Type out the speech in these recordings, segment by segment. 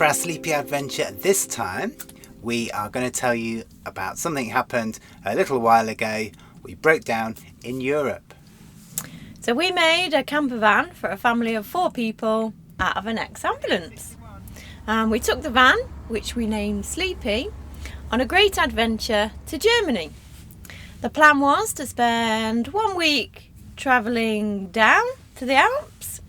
for our sleepy adventure this time, we are going to tell you about something that happened a little while ago. We broke down in Europe. So we made a camper van for a family of 4 people out of an ex-ambulance. We took the van, which we named Sleepy, on a great adventure to Germany. The plan was to spend 1 week travelling down to the Alps,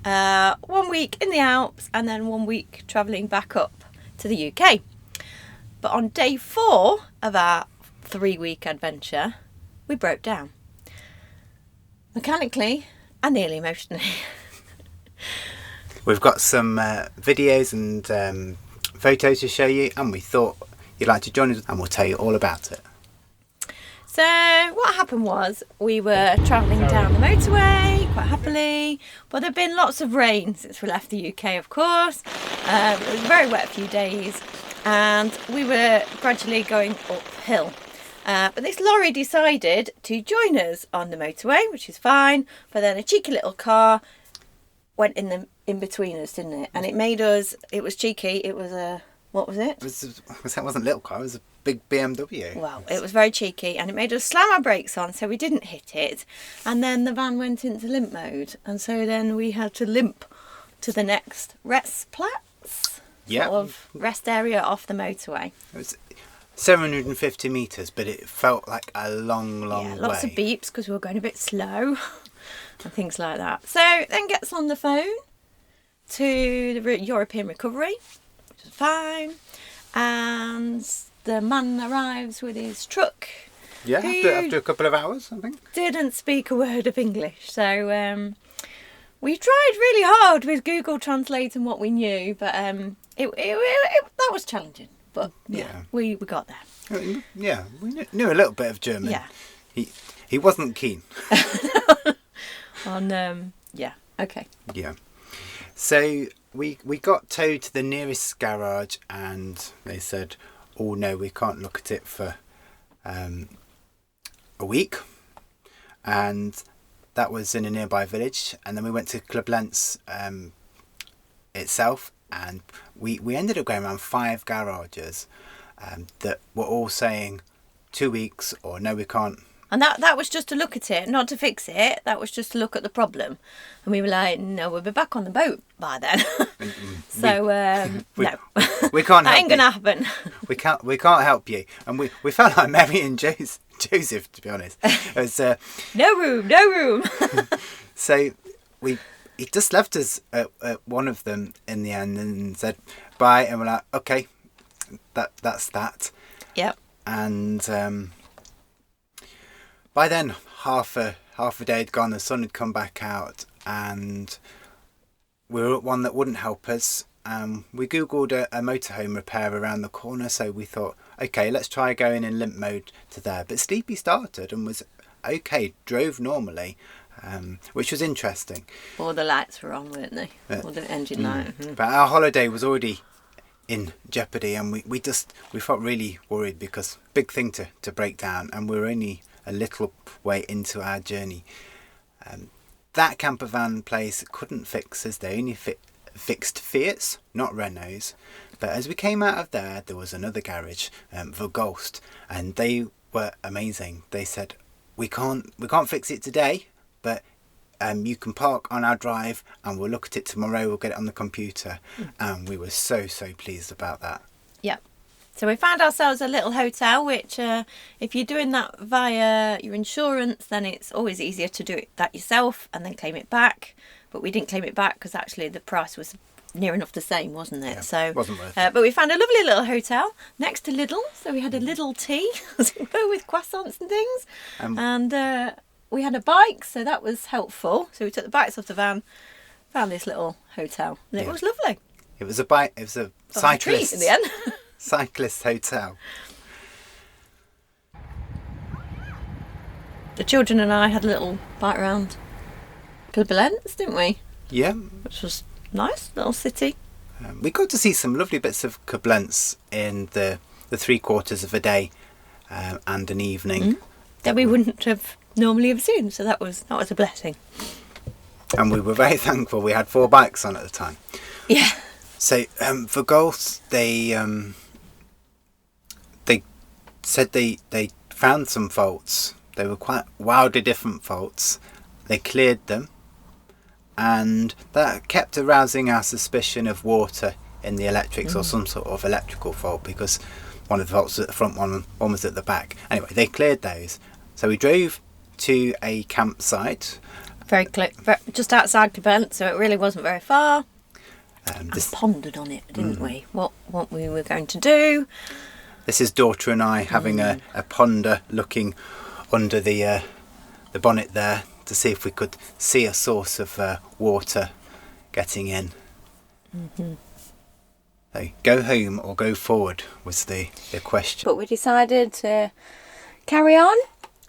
1 week in the Alps, and then 1 week travelling back up to the UK. But on day 4 of our 3-week adventure, we broke down. Mechanically and nearly emotionally. We've got some videos and photos to show you, and we thought you'd like to join us and we'll tell you all about it. So what happened was we were travelling down the motorway quite happily, but there had been lots of rain since we left the UK, of course. It was a very wet few days and we were gradually going uphill. But this lorry decided to join us on the motorway, which is fine, but then a cheeky little car went in between us, didn't it? And it made us, it was cheeky, it was a, what was it? That wasn't a little car, it was a big BMW. Well, it was very cheeky and it made us slam our brakes on so we didn't hit it. And then the van went into limp mode. And so then we had to limp to the next restplatz, sort of rest area off the motorway. It was 750 metres, but it felt like a long way. Lots of beeps because we were going a bit slow and things like that. So then gets on the phone to the European Recovery, which is fine. And the man arrives with his truck. Yeah, after a couple of hours, I think. Didn't speak a word of English. So we tried really hard with Google Translate and what we knew, but that was challenging. But yeah, we got there. Yeah, we knew a little bit of German. Yeah. He wasn't keen. Okay. Yeah. So we got towed to the nearest garage and they said, oh no, we can't look at it for a week. And that was in a nearby village. And then we went to Koblenz itself, and we ended up going around 5 garages that were all saying 2 weeks or no, we can't. And that was just to look at it, not to fix it. That was just to look at the problem. And we were like, no, we'll be back on the boat by then. So, no. We can't help that ain't going to happen. We can't help you. And we felt like Mary and Joseph, to be honest. It was, no room. So he just left us at one of them in the end and said bye. And we're like, okay, that's that. Yep. And by then, half a day had gone, the sun had come back out, and we were at one that wouldn't help us. We Googled a motorhome repair around the corner, so we thought, okay, let's try going in limp mode to there. But Sleepy started and was okay, drove normally, which was interesting. All the lights were on, weren't they? All the engine light. Mm-hmm. But our holiday was already in jeopardy, and we felt really worried because big thing to break down, and we were only a little way into our journey. That campervan place couldn't fix us. They only fixed Fiats, not Renaults. But as we came out of there was another garage, Vergoist, and they were amazing. They said, we can't fix it today, but you can park on our drive and we'll look at it tomorrow. We'll get it on the computer. And we were so pleased about that. Yep. So we found ourselves a little hotel, which if you're doing that via your insurance, then it's always easier to do that yourself and then claim it back. But we didn't claim it back because actually the price was near enough the same, wasn't it? Yeah, so wasn't worth it. But we found a lovely little hotel next to Lidl. So we had a Lidl tea, as it were, with croissants and things. And we had a bike, so that was helpful. So we took the bikes off the van, found this little hotel, and it was lovely. It was a bike. It was a cyclist in the end. Cyclist hotel. The children and I had a little bike around Koblenz, didn't we? Yeah. Which was nice, little city. We got to see some lovely bits of Koblenz in the 3/4 of a day and an evening. That we wouldn't have normally have seen, so that was a blessing. And we were very thankful we had 4 bikes on at the time. Yeah. So Vergoist, they said they found some faults. They were quite wildly different faults. They cleared them, and that kept arousing our suspicion of water in the electrics or some sort of electrical fault, because one of the faults was at the front, one was at the back. Anyway, they cleared those. So we drove to a campsite. Just outside Koblenz, so it really wasn't very far. And pondered on it, didn't we? What we were going to do. This is daughter and I having a ponder, looking under the bonnet there to see if we could see a source of water getting in. So go home or go forward was the question. But we decided to carry on,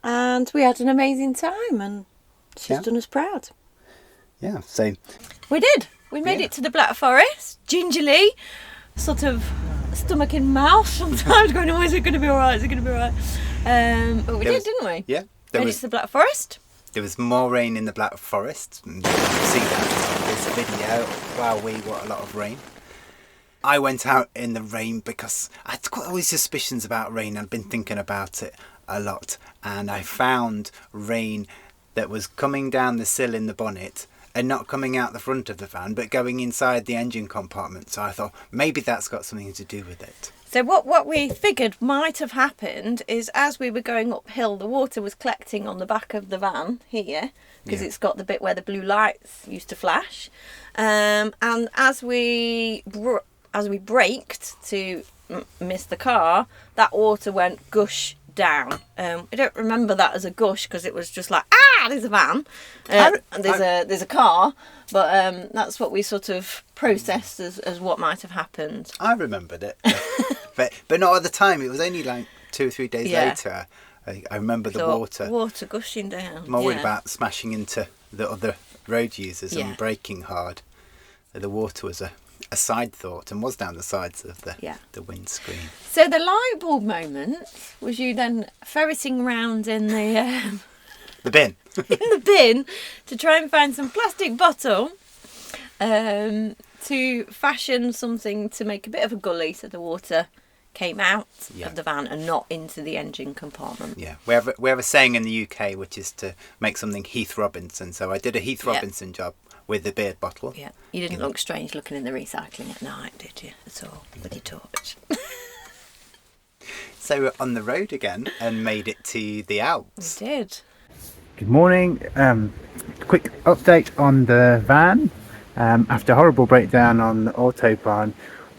and we had an amazing time, and she's done us proud. Yeah, so we did. We made it to the Black Forest, gingerly, sort of stomach in mouth sometimes, going, oh, is it going to be all right? Is it going to be all right? But we did, didn't we? Yeah. Made it to the Black Forest. There was more rain in the Black Forest. And you can see that in this video. Wow, what a lot of rain. I went out in the rain because I'd got all these suspicions about rain. I'd been thinking about it a lot. And I found rain that was coming down the sill in the bonnet and not coming out the front of the van, but going inside the engine compartment. So I thought maybe that's got something to do with it. So what we figured might have happened is, as we were going uphill, the water was collecting on the back of the van here, because it's got the bit where the blue lights used to flash. And as we braked to miss the car, that water went gush down. I don't remember that as a gush, because it was just like, there's a van, and there's a car, but that's what we sort of processed as what might have happened. I remembered it, but not at the time. It was only like 2 or 3 days later. I remember the water gushing down. I'm worried about smashing into the other road users and braking hard. The water was a side thought, and was down the sides of the windscreen. So the light bulb moment was you then ferreting around in the bin in the bin to try and find some plastic bottle to fashion something to make a bit of a gully so the water came out of the van and not into the engine compartment. Yeah, we have a saying in the UK which is to make something Heath Robinson. So I did a Heath Robinson job with the beer bottle. Yeah, you didn't look strange looking in the recycling at night, did you, at all, with your torch? So we're on the road again and made it to the Alps. We did. Good morning. Quick update on the van. After a horrible breakdown on the autobahn,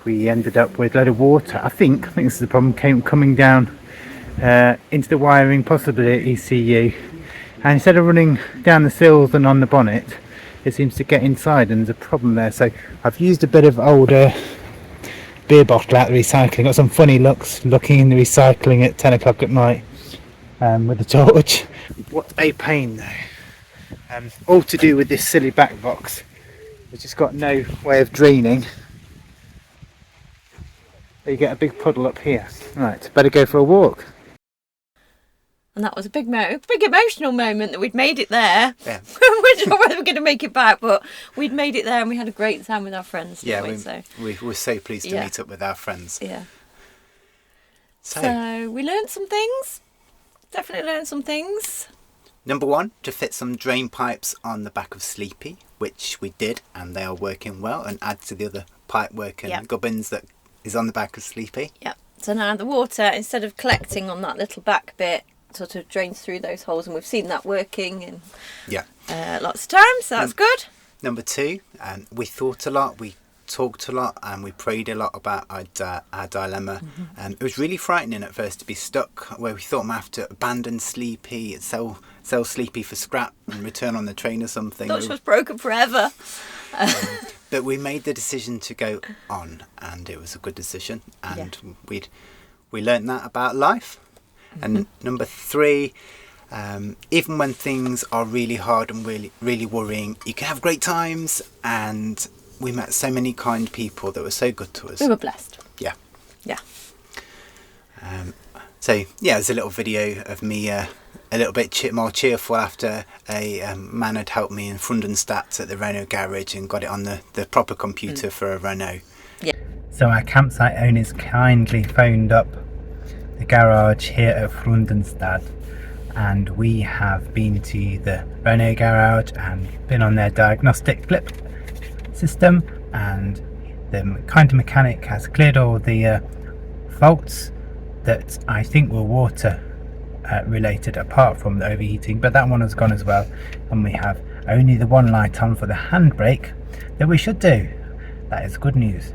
we ended up with a load of water. I think this is the problem, coming down into the wiring, possibly at ECU. And instead of running down the sills and on the bonnet, it seems to get inside, and there's a problem there. So I've used a bit of older beer bottle out of the recycling. Got some funny looks looking in the recycling at 10 o'clock at night with the torch. What a pain though. All to do with this silly back box, which has got no way of draining. You get a big puddle up here. Right, better go for a walk. And that was a big emotional moment that we'd made it there. Yeah. We're not whether we're going to make it back, but we'd made it there and we had a great time with our friends. We were so pleased to meet up with our friends. Yeah. So we learned some things. Definitely learned some things. Number 1, to fit some drain pipes on the back of Sleepy, which we did, and they are working well, and add to the other pipe work and gubbins that is on the back of Sleepy. Yep. So now the water, instead of collecting on that little back bit, sort of drains through those holes, and we've seen that working in lots of times, so that's good. Number 2, we thought a lot, we talked a lot, and we prayed a lot about our dilemma. It was really frightening at first to be stuck where we thought we might have to abandon Sleepy, sell Sleepy for scrap and return on the train or something. Thought she was broken forever. But we made the decision to go on, and it was a good decision, and we learned that about life. And number 3, even when things are really hard and really, really worrying, you can have great times, and we met so many kind people that were so good to us. We were blessed. Yeah. Yeah. There's a little video of me a little bit more cheerful after a man had helped me in Pfronten at the Renault garage and got it on the proper computer for a Renault. Yeah. So our campsite owners kindly phoned up the garage here at Pfronten, and we have been to the Renault garage and been on their diagnostic blip system, and the kind of mechanic has cleared all the faults that I think were water related, apart from the overheating, but that one has gone as well, and we have only the one light on for the handbrake that we should do. That is good news.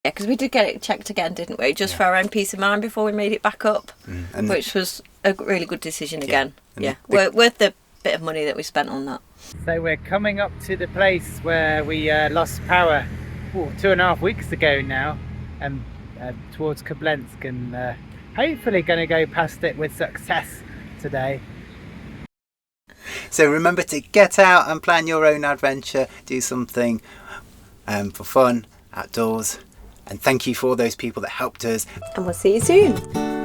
Yeah, because we did get it checked again, didn't we? Just for our own peace of mind before we made it back up, which was a really good decision again. Yeah, worth the bit of money that we spent on that. So we're coming up to the place where we lost power 2.5 weeks ago now, and towards Koblenz, and hopefully going to go past it with success today. So remember to get out and plan your own adventure, do something for fun outdoors, and thank you for those people that helped us. And we'll see you soon.